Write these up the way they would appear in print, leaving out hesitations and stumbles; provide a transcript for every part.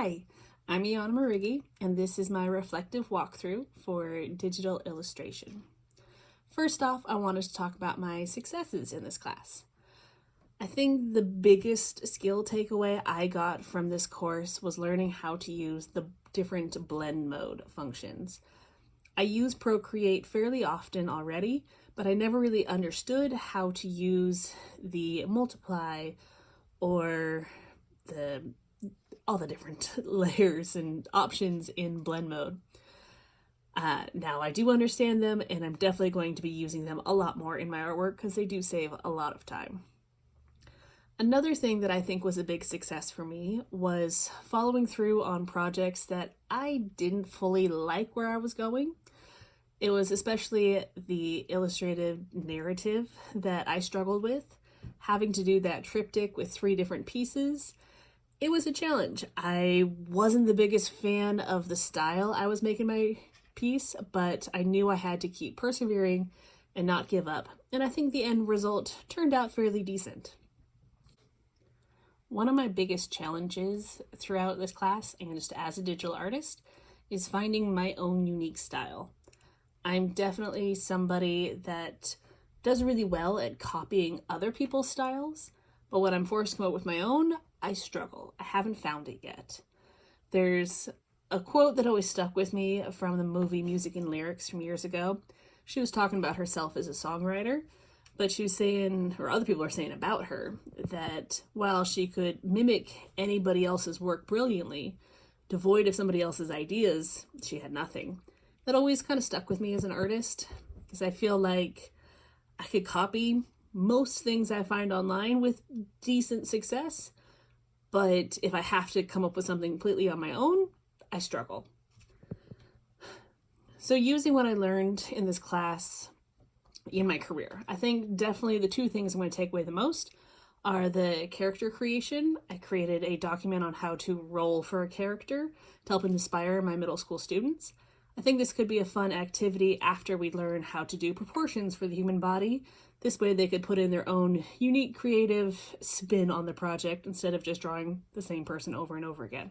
Hi, I'm Iana Marigi, and this is my reflective walkthrough for digital illustration. First off, I wanted to talk about my successes in this class. I think the biggest skill takeaway I got from this course was learning how to use the different blend mode functions. I use Procreate fairly often already, but I never really understood how to use the multiply or all the different layers and options in blend mode. Now I do understand them, and I'm definitely going to be using them a lot more in my artwork because they do save a lot of time. Another thing that I think was a big success for me was following through on projects that I didn't fully like where I was going. It was especially the illustrative narrative that I struggled with. Having to do that triptych with 3 different pieces, it was a challenge. I wasn't the biggest fan of the style I was making my piece, but I knew I had to keep persevering and not give up, and I think the end result turned out fairly decent. One of my biggest challenges throughout this class, and just as a digital artist, is finding my own unique style. I'm definitely somebody that does really well at copying other people's styles, but when I'm forced to come up with my own, I struggle. I haven't found it yet. There's a quote that always stuck with me from the movie Music and Lyrics from years ago. She was talking about herself as a songwriter, but she was saying, or other people are saying about her, that while she could mimic anybody else's work brilliantly, devoid of somebody else's ideas, she had nothing. That always kind of stuck with me as an artist, because I feel like I could copy most things I find online with decent success, but if I have to come up with something completely on my own, I struggle. So using what I learned in this class in my career, I think definitely the 2 things I'm going to take away the most are the character creation. I created a document on how to roll for a character to help inspire my middle school students. I think this could be a fun activity after we learn how to do proportions for the human body. This way they could put in their own unique creative spin on the project instead of just drawing the same person over and over again.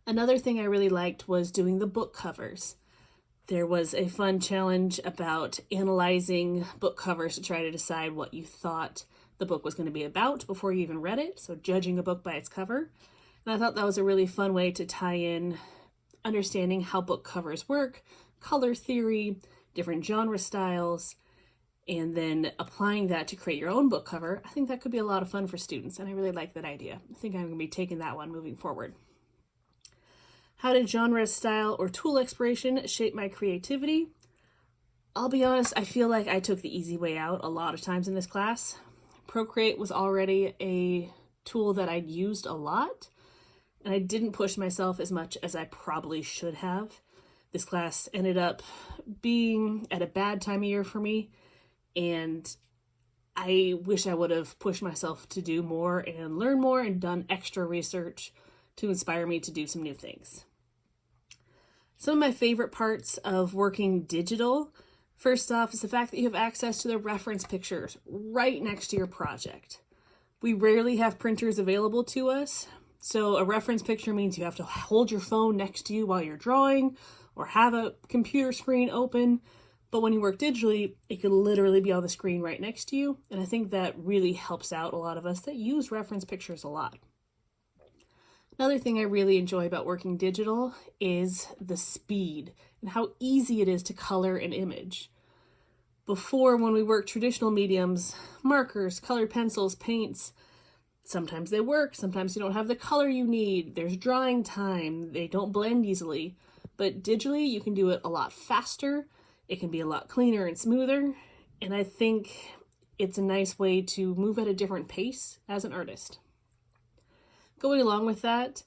Another thing I really liked was doing the book covers. There was a fun challenge about analyzing book covers to try to decide what you thought the book was going to be about before you even read it, so judging a book by its cover. And I thought that was a really fun way to tie in understanding how book covers work, color theory, different genre styles, and then applying that to create your own book cover. I think that could be a lot of fun for students, and I really like that idea. I think I'm going to be taking that one moving forward. How did genre, style, or tool exploration shape my creativity? I'll be honest, I feel like I took the easy way out a lot of times in this class. Procreate was already a tool that I'd used a lot, and I didn't push myself as much as I probably should have. This class ended up being at a bad time of year for me, and I wish I would have pushed myself to do more and learn more and done extra research to inspire me to do some new things. Some of my favorite parts of working digital, first off, is the fact that you have access to the reference pictures right next to your project. We rarely have printers available to us, so a reference picture means you have to hold your phone next to you while you're drawing or have a computer screen open. But when you work digitally, it could literally be on the screen right next to you. And I think that really helps out a lot of us that use reference pictures a lot. Another thing I really enjoy about working digital is the speed and how easy it is to color an image. Before, when we worked traditional mediums, markers, colored pencils, paints, sometimes they work, sometimes you don't have the color you need, there's drying time, they don't blend easily. But digitally, you can do it a lot faster, it can be a lot cleaner and smoother, and I think it's a nice way to move at a different pace as an artist. Going along with that,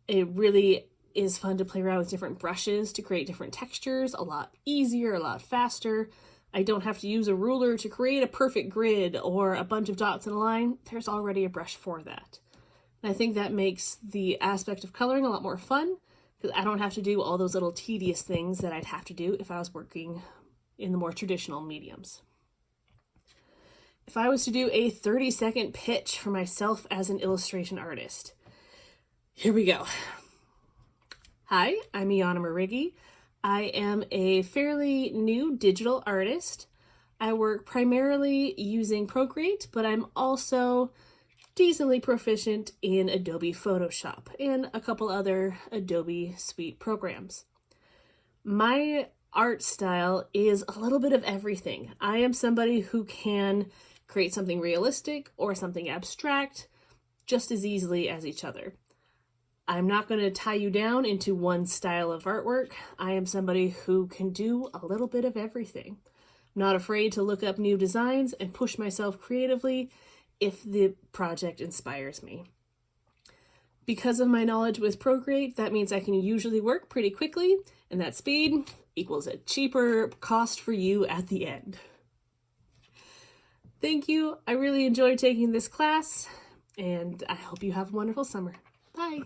it really is fun to play around with different brushes to create different textures, a lot easier, a lot faster. I don't have to use a ruler to create a perfect grid or a bunch of dots in a line. There's already a brush for that. And I think that makes the aspect of coloring a lot more fun because I don't have to do all those little tedious things that I'd have to do if I was working in the more traditional mediums. If I was to do a 30-second pitch for myself as an illustration artist, Here we go. Hi, I'm Iana Marighi. I am a fairly new digital artist. I work primarily using Procreate, but I'm also decently proficient in Adobe Photoshop and a couple other Adobe Suite programs. My art style is a little bit of everything. I am somebody who can create something realistic or something abstract just as easily as each other. I'm not going to tie you down into one style of artwork. I am somebody who can do a little bit of everything. I'm not afraid to look up new designs and push myself creatively if the project inspires me. Because of my knowledge with Procreate, that means I can usually work pretty quickly, and that speed equals a cheaper cost for you at the end. Thank you. I really enjoyed taking this class, and I hope you have a wonderful summer. Bye.